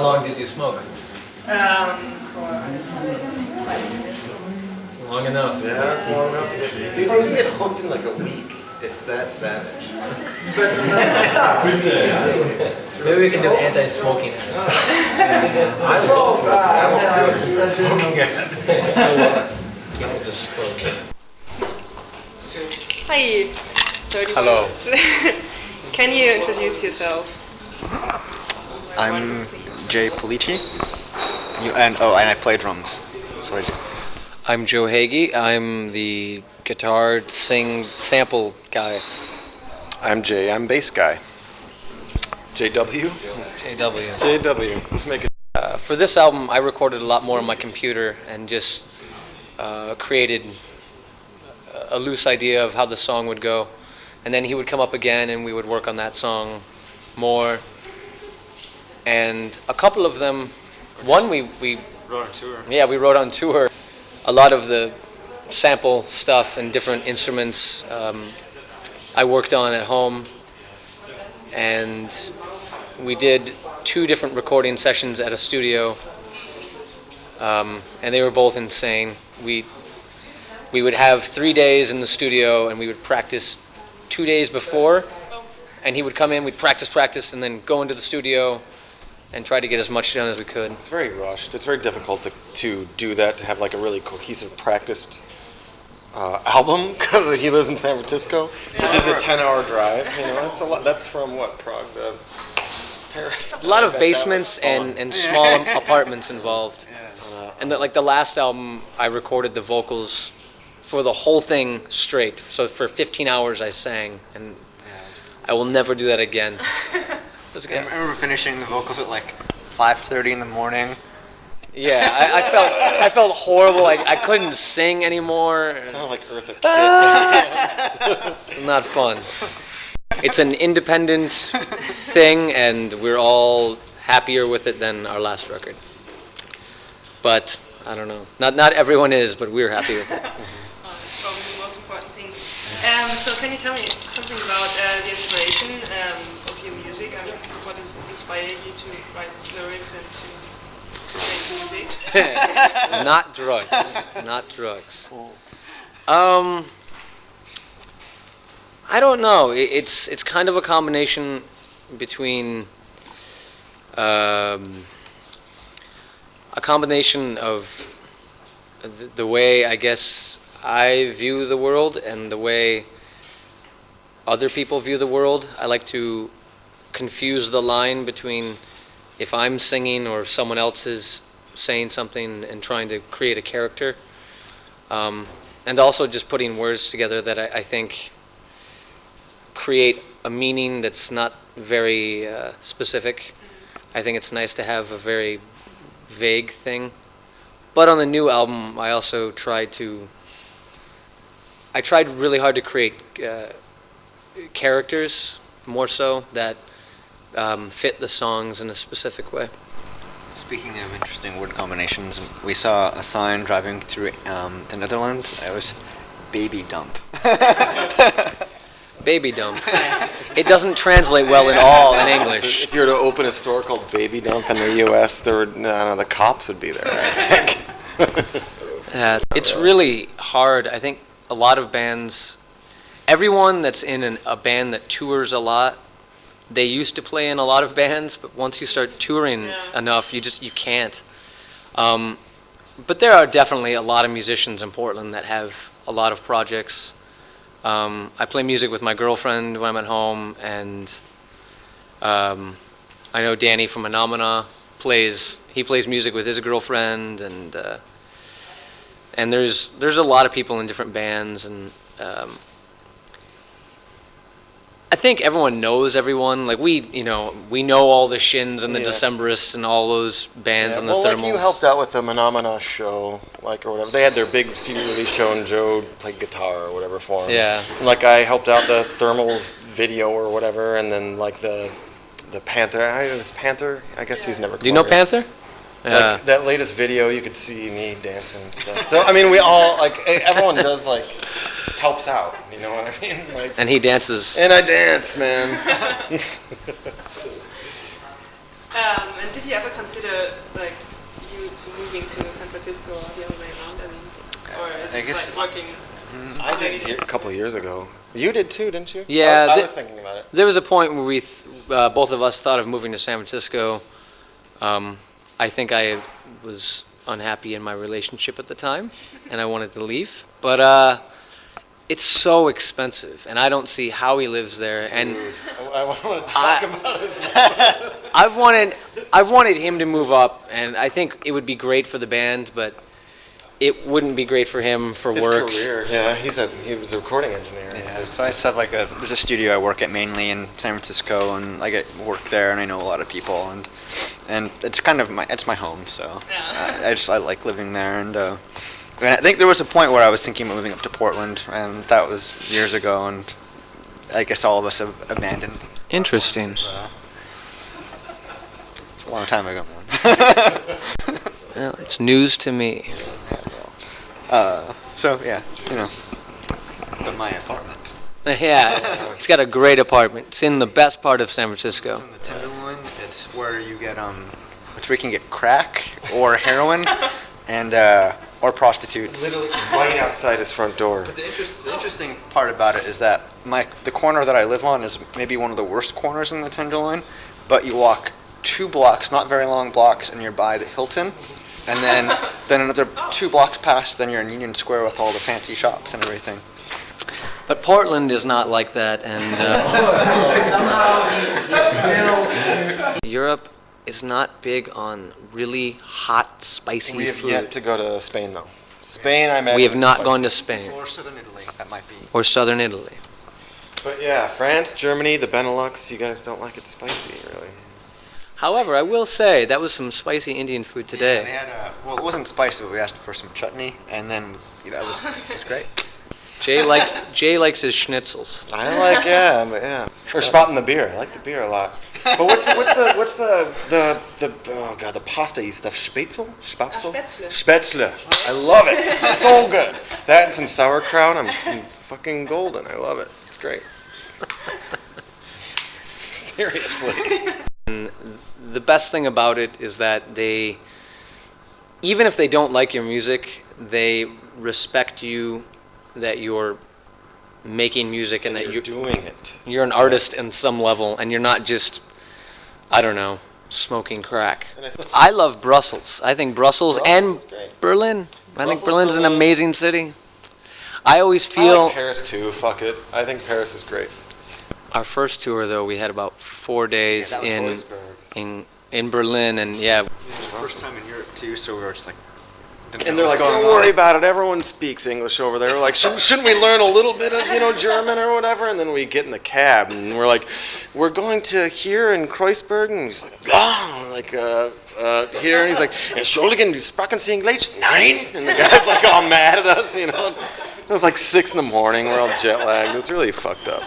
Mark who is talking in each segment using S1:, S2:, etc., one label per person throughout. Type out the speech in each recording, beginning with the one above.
S1: How long did you smoke?
S2: For 5 years.
S1: Long enough.
S3: Yeah, that's long enough to get. Dude, you can get hooked in like a week. It's that savage.
S1: Maybe we can do anti-smoking.
S3: I love smoking. I won't do it. Smoking it.
S2: Hi. 30
S4: Hello.
S2: minutes. Can you introduce yourself?
S4: I'm Jay Polici, and I play drums. So
S5: I'm Joe Hagee. I'm the guitar, sing, sample guy.
S3: I'm Jay. I'm bass guy. JW?
S5: JW.
S3: JW. Let's make it.
S5: For this album, I recorded a lot more on my computer and just created a loose idea of how the song would go. And then he would come up again and we would work on that song more. And a couple of them, one we
S4: wrote on tour.
S5: Yeah, we wrote on tour. A lot of the sample stuff and different instruments I worked on at home. And we did 2 different recording sessions at a studio. And they were both insane. We would have 3 days in the studio and we would practice 2 days before. And he would come in, we'd practice, and then go into the studio and try to get as much done as we could.
S3: It's very rushed. It's very difficult to do that, to have like a really cohesive, practiced album, because he lives in San Francisco, which is a 10-hour drive. You know, that's a lot. That's from what, Prague to Paris.
S5: A lot of basements and small apartments involved. And the last album, I recorded the vocals for the whole thing straight. So for 15 hours I sang, and I will never do that again.
S4: I remember finishing the vocals at like 5:30 in the morning.
S5: Yeah, I felt horrible. I couldn't sing anymore.
S3: It sounded like Eartha Kitt.
S5: Not fun. It's an independent thing, and we're all happier with it than our last record. But I don't know. Not everyone is, but we're happy with it.
S2: That's probably the most important thing. So can you tell me something about the inspiration of your music? I mean, what has inspired you to write lyrics and to make music?
S5: Not drugs. Not drugs. I don't know. It's kind of a combination between a combination of the way I guess I view the world and the way other people view the world. I like to confuse the line between if I'm singing or if someone else is saying something and trying to create a character. And also just putting words together that I think create a meaning that's not very specific. I think it's nice to have a very vague thing. But on the new album, I also tried really hard to create characters, more so, that fit the songs in a specific way.
S4: Speaking of interesting word combinations, we saw a sign driving through the Netherlands. It was baby dump.
S5: Baby dump. It doesn't translate well at all in English.
S3: If you were to open a store called Baby Dump in the U.S., there would, I don't know, the cops would be there, I think.
S5: It's really hard. I think a lot of bands, everyone that's in a band that tours a lot, they used to play in a lot of bands, but once you start touring enough, you can't. But there are definitely a lot of musicians in Portland that have a lot of projects. I play music with my girlfriend when I'm at home, and I know Danny from Phenomena plays music with his girlfriend, and there's a lot of people in different bands, and I think everyone knows everyone. Like we know all the Shins and the Decemberists and all those bands and the Thermals.
S3: Like you helped out with the Phenomena show, or whatever. They had their big CD release show, and Joe played guitar or whatever for them.
S5: Yeah.
S3: And I helped out the Thermals video or whatever, and then the Panther. Panther. I guess he's never.
S5: Do you know Panther?
S3: Yeah. That latest video, you could see me dancing and stuff. So, I mean, we all everyone does helps out. You know what I mean?
S5: And he dances.
S3: And I dance, man.
S2: And did you ever consider like you moving to San Francisco or the other way around? I mean, or is
S4: I
S2: it
S4: guess-
S2: like working?
S3: I did it a couple of years ago. You did too, didn't you?
S5: Yeah,
S3: I was thinking about it.
S5: There was a point where both of us thought of moving to San Francisco. I think I was unhappy in my relationship at the time, and I wanted to leave. But it's so expensive, and I don't see how he lives there. And
S3: I want to talk about his
S5: I've wanted him to move up, and I think it would be great for the band, but it wouldn't be great for him for work.
S3: career. Yeah, he was a recording engineer.
S4: Yeah, so I just have there's a studio I work at mainly in San Francisco, and I get work there, and I know a lot of people, and it's kind of it's my home, so I like living there, and I think there was a point where I was thinking of moving up to Portland, and that was years ago, and I guess all of us have abandoned.
S5: Interesting.
S4: It's a long time ago.
S5: Well, it's news to me.
S4: So yeah, but my apartment.
S5: Yeah, he's got a great apartment. It's in the best part of San Francisco.
S4: In the Tenderloin, it's where you get which we can get crack or heroin, and or prostitutes.
S3: Literally right outside his front door.
S4: But the interesting part about it is that the corner that I live on is maybe one of the worst corners in the Tenderloin, but you walk 2 blocks, not very long blocks, and you're by the Hilton, and then another 2 blocks past, then you're in Union Square with all the fancy shops and everything.
S5: But Portland is not like that, and Europe is not big on really hot, spicy
S3: We have
S5: food.
S3: yet to go to Spain, though. Spain, I imagine.
S5: We have not
S3: is
S5: gone to
S3: spicy.
S5: Spain
S4: Or southern Italy, that might be.
S5: or southern Italy.
S3: But yeah, France, Germany, the Benelux, you guys don't like it spicy, really.
S5: However, I will say that was some spicy Indian food
S4: Yeah, they
S5: today.
S4: had well, it wasn't spicy, but we asked for some chutney, and then that was great.
S5: Jay likes his schnitzels.
S3: I like, yeah. Or spotting the beer. I like the beer a lot. But what's the oh god, the pasta-y stuff? Spätzle? Spätzle?
S2: Spätzle.
S3: Spätzle. I love it. So good. That and some sauerkraut. I'm fucking golden. I love it. It's great. Seriously.
S5: The best thing about it is that even if they don't like your music, they respect you, that you're making music and that
S3: You're doing it.
S5: you're an artist in some level, and you're not just, I don't know, smoking crack. I love Brussels. I think Brussels and
S3: is great.
S5: Berlin. I think
S3: Brussels,
S5: Berlin's an
S3: Berlin.
S5: amazing city. I always
S3: I
S5: feel
S3: like Paris too. Fuck it. I think Paris is great.
S5: our first tour though, we had about 4 days
S4: Yeah, that was Wolfsburg.
S5: in Berlin, and yeah,
S4: It was the first time in Europe too, so we were just like.
S3: And they're like, don't worry about it. Everyone speaks English over there. We're like, shouldn't we learn a little bit of, German or whatever? And then we get in the cab and we're like, we're going to here in Kreuzberg. And he's like, we're like, here. And he's like, Entschuldigen, du sprachen Sie English? Nein. And the guy's like all mad at us, It was like 6 in the morning. We're all jet lagged. It was really fucked up.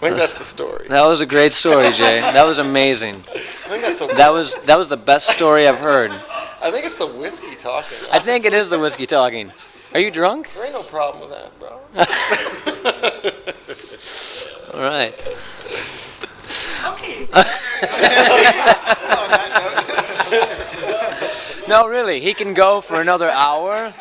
S3: I think that's the story.
S5: that was a great story, Jay. That was amazing.
S3: I think that's the
S5: That was the best story I've heard.
S3: I think it's the whiskey talking.
S5: I think it is the whiskey talking. Are you drunk?
S3: There ain't no problem with that, bro.
S5: All right.
S2: Okay.
S5: No, really, he can go for another hour.